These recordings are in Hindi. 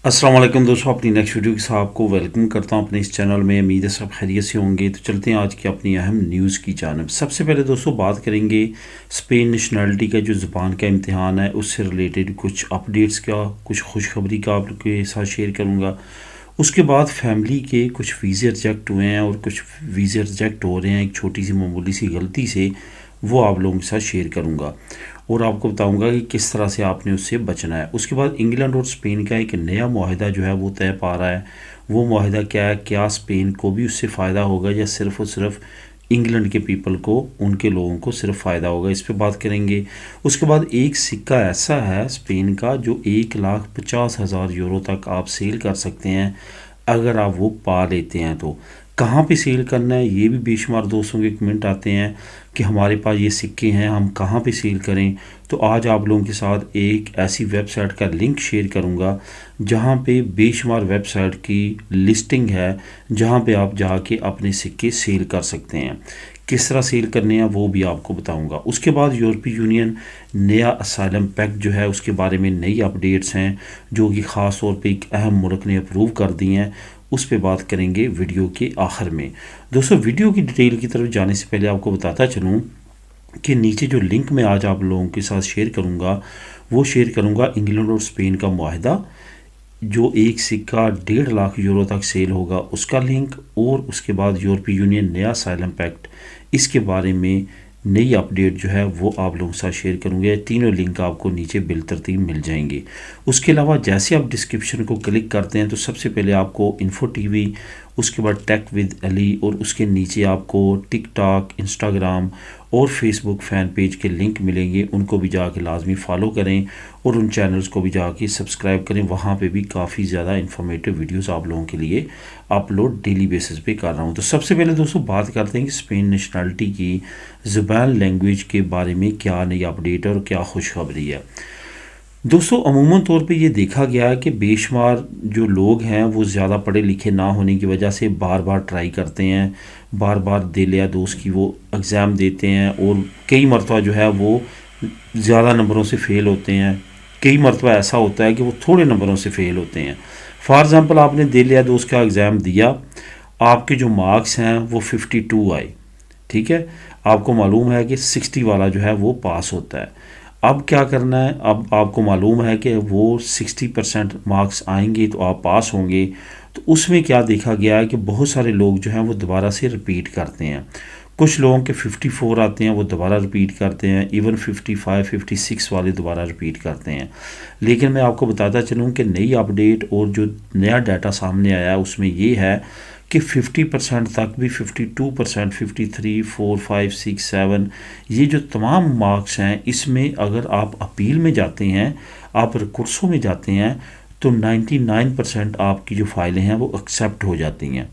अस्सलाम वालेकुम दोस्तों, अपनी नेक्स्ट वीडियो के साथ आपको वेलकम करता हूं अपने इस चैनल में। उम्मीद है सब खैरियत से होंगे। तो चलते हैं आज की अपनी अहम न्यूज़ की जानब। सबसे पहले दोस्तों बात करेंगे स्पेन नेशनलिटी का जो ज़ुबान का इम्तिहान है उससे रिलेटेड कुछ अपडेट्स का, कुछ खुशखबरी का आपके साथ शेयर करूँगा। उसके बाद फैमिली के कुछ वीज़े रिजेक्ट हुए हैं और कुछ वीज़े रिजेक्ट हो रहे हैं एक छोटी सी मामूली सी गलती से, वो आप लोगों के साथ शेयर करूँगा और आपको बताऊंगा कि किस तरह से आपने उससे बचना है। उसके बाद इंग्लैंड और स्पेन का एक नया मुआहिदा जो है वो तय पा रहा है। वो मुआहिदा क्या है, क्या स्पेन को भी उससे फ़ायदा होगा या सिर्फ़ और सिर्फ इंग्लैंड के पीपल को, उनके लोगों को सिर्फ फ़ायदा होगा, इस पे बात करेंगे। उसके बाद एक सिक्का ऐसा है स्पेन का जो 1,50,000 यूरो तक आप सेल कर सकते हैं अगर आप वो पा लेते हैं। तो कहाँ पे सेल करना है, ये भी बेशुमार दोस्तों के कमेंट आते हैं कि हमारे पास ये सिक्के हैं, हम कहाँ पे सेल करें। तो आज आप लोगों के साथ एक ऐसी वेबसाइट का लिंक शेयर करूंगा जहाँ पे बेशुमार वेबसाइट की लिस्टिंग है, जहाँ पे आप जाके अपने सिक्के सेल कर सकते हैं। किस तरह सेल करने हैं वो भी आपको बताऊंगा। उसके बाद यूरोपीय यूनियन नया असाइलम पैक्ट जो है उसके बारे में नई अपडेट्स हैं जो कि ख़ास तौर पे एक अहम मुल्क ने अप्रूव कर दी हैं, उस पे बात करेंगे वीडियो के आखिर में। दोस्तों वीडियो की डिटेल की तरफ जाने से पहले आपको बताता चलूँ कि नीचे जो लिंक मैं आज आप लोगों के साथ शेयर करूंगा वो शेयर करूंगा इंग्लैंड और स्पेन का मुआहिदा जो एक सिक्का 1.5 लाख यूरो तक सेल होगा उसका लिंक, और उसके बाद यूरोपीय यूनियन नया असाइलम पैक्ट, इसके बारे में नई अपडेट जो है वो आप लोगों के साथ शेयर करूँगा। तीनों लिंक आपको नीचे बिलतरतीब मिल जाएंगे। उसके अलावा जैसे आप डिस्क्रिप्शन को क्लिक करते हैं तो सबसे पहले आपको इन्फो टीवी, उसके बाद टेक विद अली और उसके नीचे आपको टिकटॉक, इंस्टाग्राम और फेसबुक फ़ैन पेज के लिंक मिलेंगे। उनको भी जाके लाजमी फ़ॉलो करें और उन चैनल्स को भी जाके सब्सक्राइब करें। वहाँ पे भी काफ़ी ज़्यादा इन्फॉर्मेटिव वीडियोस आप लोगों के लिए अपलोड डेली बेसिस पे कर रहा हूँ। तो सबसे पहले दोस्तों बात करते हैं कि स्पेन नेशनलिटी की ज़ुबान लैंग्वेज के बारे में क्या नई अपडेट है और क्या खुशखबरी है। दोस्तों अमूमन तौर पे ये देखा गया है कि बेशुमार जो लोग हैं वो ज़्यादा पढ़े लिखे ना होने की वजह से बार बार ट्राई करते हैं, बार बार दिल या दोस्त की वो एग्ज़ाम देते हैं और कई मरतबा जो है वो ज़्यादा नंबरों से फ़ेल होते हैं। कई मरतबा ऐसा होता है कि वो थोड़े नंबरों से फ़ेल होते हैं। फॉर एग्ज़ाम्पल आपने दिल या दोस्त का एग्ज़ाम दिया, आपके जो मार्क्स हैं वो 52 आए, ठीक है। आपको मालूम है कि 60 वाला जो है वो पास होता है। अब क्या करना है, अब आपको मालूम है कि वो 60% मार्क्स आएंगे तो आप पास होंगे। तो उसमें क्या देखा गया है कि बहुत सारे लोग जो हैं वो दोबारा से रिपीट करते हैं। कुछ लोगों के 54 आते हैं वो दोबारा रिपीट करते हैं, इवन 55, 56 वाले दोबारा रिपीट करते हैं। लेकिन मैं आपको बताता चलूँ कि नई अपडेट और जो नया डाटा सामने आया है उसमें ये है कि 50% तक भी, 52%, 53, 4, 5, 6, 7, ये जो तमाम मार्क्स हैं इसमें अगर आप अपील में जाते हैं, आप रिकर्सों में जाते हैं तो 99% आपकी जो फाइलें हैं वो एक्सेप्ट हो जाती हैं।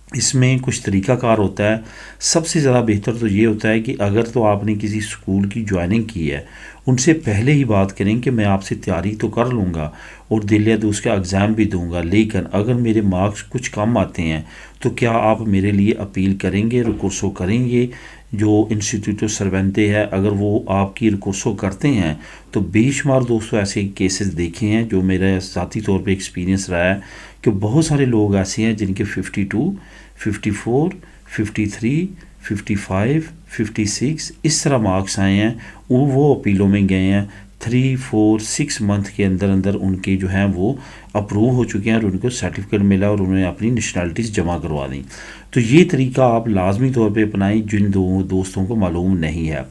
इसमें कुछ तरीक़ाकार होता है। सबसे ज़्यादा बेहतर तो ये होता है कि अगर तो आपने किसी स्कूल की ज्वाइनिंग की है, उनसे पहले ही बात करें कि मैं आपसे तैयारी तो कर लूँगा और दिल या दोस्त का एग्ज़ाम भी दूंगा, लेकिन अगर मेरे मार्क्स कुछ कम आते हैं तो क्या आप मेरे लिए अपील करेंगे, रिकर्सो करेंगे। जो इंस्टीट्यूटो सर्वेंटे है अगर वो आपकी रिकर्सो करते हैं तो बेशुमार दोस्तों ऐसे केसेस देखे हैं जो मेरा ज़ाती तौर पे एक्सपीरियंस रहा है कि बहुत सारे लोग ऐसे हैं जिनके 52, 54, 53, 55, 56 इस तरह मार्क्स आए हैं, वो अपीलों में गए हैं। 3, 4, 6 मंथ के अंदर अंदर उनके जो हैं वो अप्रूव हो चुके हैं और उनको सर्टिफिकेट मिला और उन्होंने अपनी नेशनलिटीज़ जमा करवा दी। तो ये तरीका आप लाजमी तौर पे अपनाएं जिन दोस्तों को मालूम नहीं है।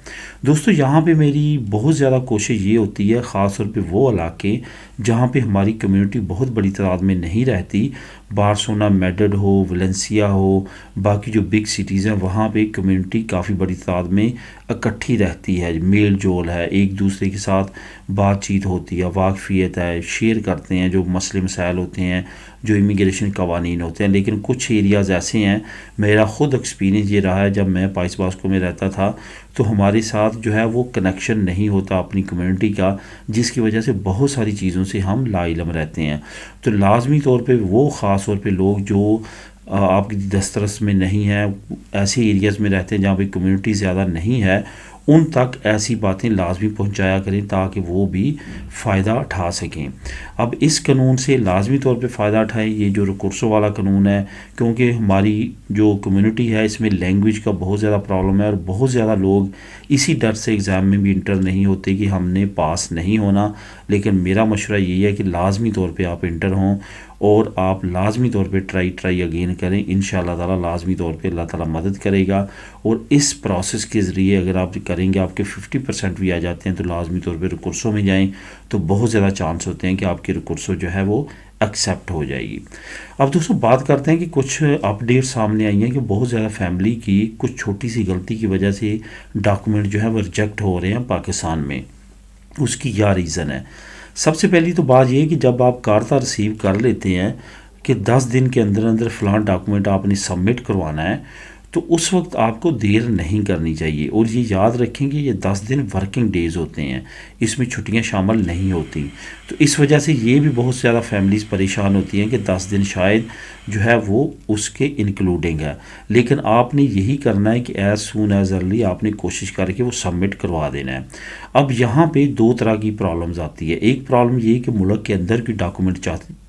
दोस्तों यहाँ पे मेरी बहुत ज़्यादा कोशिश ये होती है, ख़ास तौर पे वो इलाके जहाँ पे हमारी कम्युनिटी बहुत बड़ी तादाद में नहीं रहती, बार्सिलोना, मैड्रिड हो, वलेंसिया हो, बाकी जो बिग सिटीज़ हैं वहाँ पे कम्युनिटी काफ़ी बड़ी तादाद में इकट्ठी रहती है, मेल जोल है, एक दूसरे के साथ बातचीत होती है, वाकफियत है, शेयर करते हैं जो मसले मसाइल होते हैं, जो इमिग्रेशन कवानीन होते हैं। लेकिन कुछ एरियाज़ ऐसे हैं, मेरा ख़ुद एक्सपीरियंस ये रहा है, जब मैं पाइस बास्को में रहता था तो हमारे साथ जो है वो कनेक्शन नहीं होता अपनी कम्युनिटी का, जिसकी वजह से बहुत सारी चीज़ों से हम लाइलम रहते हैं। तो लाजमी तौर पे वो ख़ास तौर पे लोग जो आपकी दस्तरस में नहीं है, ऐसे एरियाज़ में रहते हैं जहाँ पे कम्युनिटी ज़्यादा नहीं है, उन तक ऐसी बातें लाजमी पहुंचाया करें ताकि वो भी फ़ायदा उठा सकें। अब इस कानून से लाजमी तौर पे फ़ायदा उठाएं, ये जो रिकर्सो वाला कानून है, क्योंकि हमारी जो कम्युनिटी है इसमें लैंग्वेज का बहुत ज़्यादा प्रॉब्लम है और बहुत ज़्यादा लोग इसी डर से एग्ज़ाम में भी इंटर नहीं होते कि हमने पास नहीं होना। लेकिन मेरा मशवरा यही है कि लाजमी तौर पे आप इंटर हों और आप लाजमी तौर पे ट्राई अगेन करें। इंशाअल्लाह ताला लाजमी तौर पे अल्लाह ताला मदद करेगा। और इस प्रोसेस के ज़रिए अगर आप करेंगे, आपके 50% भी आ जाते हैं तो लाजमी तौर पे रिकर्सो में जाएं, तो बहुत ज़्यादा चांस होते हैं कि आपकी रिकर्सो जो है वो एक्सेप्ट हो जाएगी। अब दोस्तों बात करते हैं कि कुछ अपडेट सामने आई हैं कि बहुत ज़्यादा फैमिली की कुछ छोटी सी गलती की वजह से डॉक्यूमेंट जो है वो रिजेक्ट हो रहे हैं पाकिस्तान में। उसकी क्या रीज़न है? सबसे पहली तो बात यह है कि जब आप कार्ता रिसीव कर लेते हैं कि 10 दिन के अंदर अंदर फ़लाँ डॉक्यूमेंट आपने सबमिट करवाना है, तो उस वक्त आपको देर नहीं करनी चाहिए। और ये याद रखें कि ये 10 दिन वर्किंग डेज़ होते हैं, इसमें छुट्टियां शामिल नहीं होती। तो इस वजह से ये भी बहुत ज़्यादा फैमिलीज़ परेशान होती हैं कि 10 दिन शायद जो है वो उसके इंक्लूडिंग है। लेकिन आपने यही करना है कि एज़ सून एज़ अर्ली आपने कोशिश करके वो सबमिट करवा देना है। अब यहाँ पे दो तरह की प्रॉब्लम्स आती है। एक प्रॉब्लम ये कि मुल्क के अंदर की डॉक्यूमेंट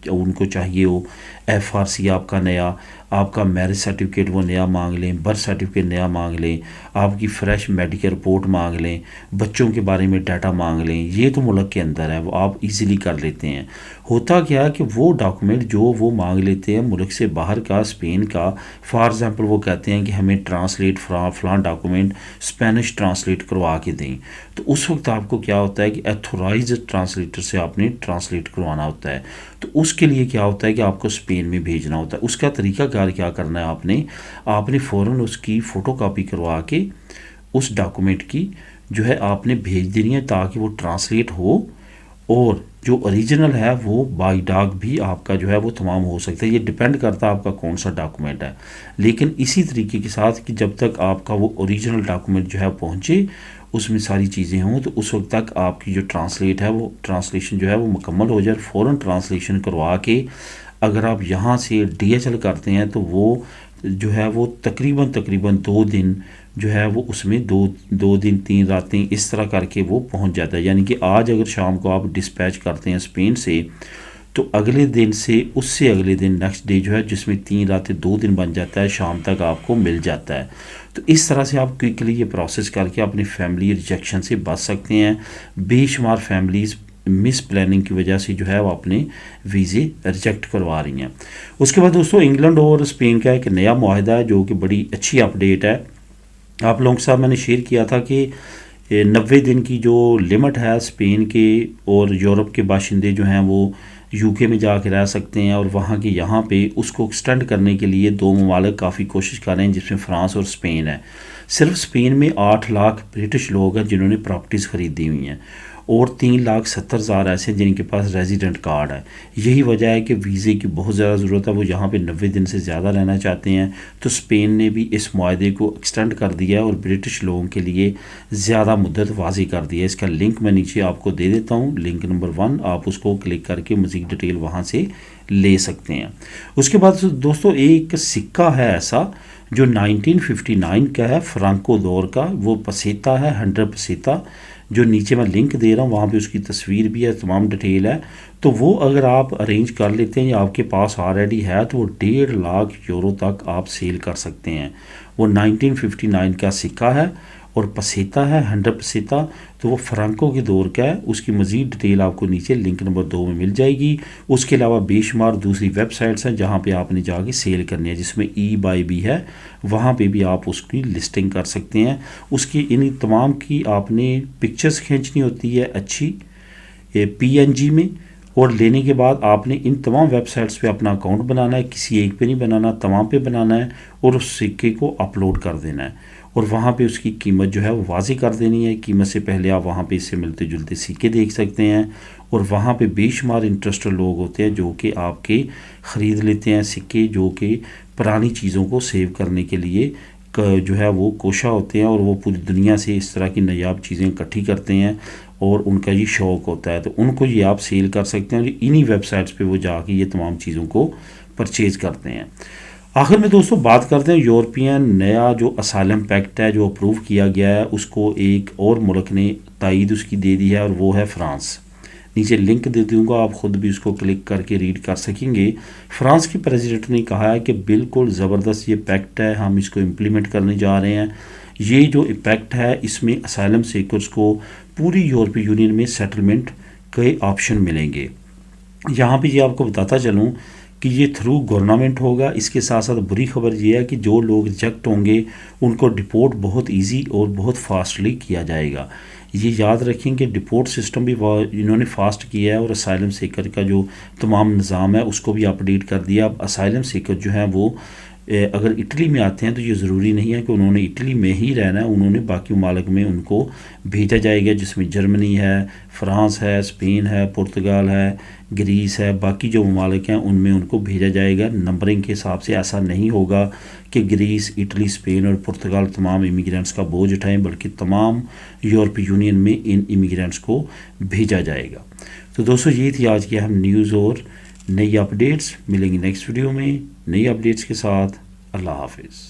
उनको चाहिए हो, FRC आपका नया, आपका मैरिज सर्टिफिकेट वो नया मांग लें, बर्थ सर्टिफिकेट नया मांग लें, आपकी फ़्रेश मेडिकल रिपोर्ट मांग लें, बच्चों के बारे में डाटा मांग लें। ये तो मुल्क के अंदर है, वो आप इजीली कर लेते हैं। होता क्या है कि वो डॉक्यूमेंट जो वो मांग लेते हैं मुल्क से बाहर का, स्पेन का, फॉर एग्ज़ाम्पल वो कहते हैं कि हमें ट्रांसलेट फ़लाँ डॉक्यूमेंट स्पेनिश ट्रांसलेट करवा के दें, तो उस वक्त आपको क्या होता है कि एथोराइज्ड ट्रांसलेटर से आपने ट्रांसलेट करवाना होता है। तो उसके लिए क्या होता है कि आपको स्पेन में भेजना होता है। उसका तरीकाकार क्या करना है, आपने फ़ौरन उसकी फ़ोटोकॉपी करवा के उस डॉक्यूमेंट की जो है आपने भेज देनी है ताकि वो ट्रांसलेट हो, और जो ओरिजिनल है वो बाई डाक भी आपका जो है वो तमाम हो सकता है। ये डिपेंड करता है आपका कौन सा डॉक्यूमेंट है। लेकिन इसी तरीके के साथ कि जब तक आपका वो ओरिजिनल डॉक्यूमेंट जो है पहुँचे, उसमें सारी चीज़ें हों, तो उस वक्त तक आपकी जो ट्रांसलेशन जो है वो मुकम्मल हो जाए। फ़ौरन ट्रांसलेशन करवा के अगर आप यहाँ से DHL करते हैं तो वो जो है वो तकरीबन 2 दिन जो है वो उसमें दो दिन 3 रातें इस तरह करके वो पहुंच जाता है। यानी कि आज अगर शाम को आप डिस्पैच करते हैं स्पेन से, तो अगले दिन से उससे अगले दिन नेक्स्ट डे जो है, जिसमें 3 रातें 2 दिन बन जाता है, शाम तक आपको मिल जाता है। तो इस तरह से आप क्विकली ये प्रोसेस करके अपनी फैमिली रिजेक्शन से बच सकते हैं। बेशुमार फैमिलीज़ मिस प्लानिंग की वजह से जो है वो अपने वीज़े रिजेक्ट करवा रही हैं। उसके बाद दोस्तों इंग्लैंड और स्पेन का एक नया मुआहदा है जो कि बड़ी अच्छी अपडेट है। आप लोगों के साथ मैंने शेयर किया था कि 90 दिन की जो लिमिट है स्पेन के और यूरोप के बाशिंदे जो हैं वो UK में जाके रह सकते हैं, और वहाँ के यहाँ पे उसको एक्सटेंड करने के लिए 2 ममालिक काफ़ी कोशिश कर रहे हैं, जिसमें फ़्रांस और स्पेन है। सिर्फ स्पेन में 8 लाख ब्रिटिश लोग हैं जिन्होंने प्रॉपर्टीज़ ख़रीदी हुई हैं, और 3,70,000 ऐसे हैं जिनके पास रेजिडेंट कार्ड है। यही वजह है कि वीज़े की बहुत ज़्यादा ज़रूरत है, वो यहाँ पे 90 दिन से ज़्यादा रहना चाहते हैं। तो स्पेन ने भी इस मुआहदे को एक्सटेंड कर दिया है और ब्रिटिश लोगों के लिए ज़्यादा मुद्दत वाज़ी कर दी है। इसका लिंक मैं नीचे आपको दे देता हूँ, लिंक नंबर 1, आप उसको क्लिक करके मज़ीद डिटेल वहाँ से ले सकते हैं। उसके बाद दोस्तों एक सिक्का है ऐसा जो 1959 का है, फ्रांको दौर का, वो पसेता है, 100 पसेता, जो नीचे मैं लिंक दे रहा हूँ वहाँ पे उसकी तस्वीर भी है, तमाम डिटेल है। तो वो अगर आप अरेंज कर लेते हैं या आपके पास ऑलरेडी है तो वो 1.5 लाख यूरो तक आप सेल कर सकते हैं। वो 1959 का सिक्का है और पसेता है, 100 पसेता, तो वो फ्रांको के दौर का है। उसकी मज़ीद डिटेल आपको नीचे लिंक नंबर 2 में मिल जाएगी। उसके अलावा बेशुमार दूसरी वेबसाइट्स हैं जहाँ पे आपने जाके सेल करनी है, जिसमें eBay भी है, वहाँ पे भी आप उसकी लिस्टिंग कर सकते हैं। उसकी इन तमाम की आपने पिक्चर्स खींचनी होती है अच्छी PNG में, और लेने के बाद आपने इन तमाम वेबसाइट्स पे अपना अकाउंट बनाना है, किसी एक पे नहीं बनाना, तमाम पे बनाना है, और उस सिक्के को अपलोड कर देना है, और वहाँ पे उसकी कीमत जो है वो वाज़ी कर देनी है। कीमत से पहले आप वहाँ पे इससे मिलते जुलते सिक्के देख सकते हैं, और वहाँ पे बेशुमार इंटरेस्टेड लोग होते हैं जो कि आपके ख़रीद लेते हैं सिक्के, जो कि पुरानी चीज़ों को सेव करने के लिए जो है वो कोशा होते हैं, और वो पूरी दुनिया से इस तरह की नायाब चीज़ें इकट्ठी करते हैं और उनका ये शौक़ होता है। तो उनको ये आप सेल कर सकते हैं, और इन्हीं वेबसाइट्स पे वो जाके ये तमाम चीज़ों को परचेज़ करते हैं। आखिर में दोस्तों बात करते हैं यूरोपियन नया जो असाइलम पैक्ट है जो अप्रूव किया गया है, उसको एक और मुल्क ने तायीद उसकी दे दी है और वो है फ्रांस। नीचे लिंक दे दूंगा, आप ख़ुद भी उसको क्लिक करके रीड कर सकेंगे। फ्रांस के प्रेसिडेंट ने कहा है कि बिल्कुल ज़बरदस्त ये पैक्ट है, हम इसको इम्प्लीमेंट करने जा रहे हैं। ये जो पैक्ट है इसमें असाइलम सीकर्स को पूरी यूरोपीय यूनियन में सेटलमेंट के ऑप्शन मिलेंगे। यहाँ पे ये आपको बताता चलूँ कि ये थ्रू गवर्नमेंट होगा। इसके साथ साथ बुरी खबर ये है कि जो लोग रिजेक्ट होंगे उनको डिपोर्ट बहुत इजी और बहुत फास्टली किया जाएगा। ये याद रखें कि डिपोर्ट सिस्टम भी इन्होंने फास्ट किया है और असाइलम सीकर का जो तमाम निज़ाम है उसको भी अपडेट कर दिया। अब असाइलम सीकर जो हैं वो अगर इटली में आते हैं तो ये ज़रूरी नहीं है कि उन्होंने इटली में ही रहना है, उन्होंने बाकी ममालिक में उनको भेजा जाएगा, जिसमें जर्मनी है, फ्रांस है, स्पेन है, पुर्तगाल है, ग्रीस है, बाकी जो ममालिक हैं उनमें उनको भेजा जाएगा। नंबरिंग के हिसाब से ऐसा नहीं होगा कि ग्रीस, इटली, स्पेन और पुर्तगाल तमाम इमिग्रेंट्स का बोझ उठाएँ, बल्कि तमाम यूरोपीय यूनियन में इन इमिग्रेंट्स को भेजा जाएगा। तो दोस्तों ये थी आज की अहम न्यूज़ और नई अपडेट्स। मिलेंगी नेक्स्ट वीडियो में नई अपडेट्स के साथ। अल्लाह हाफिज़।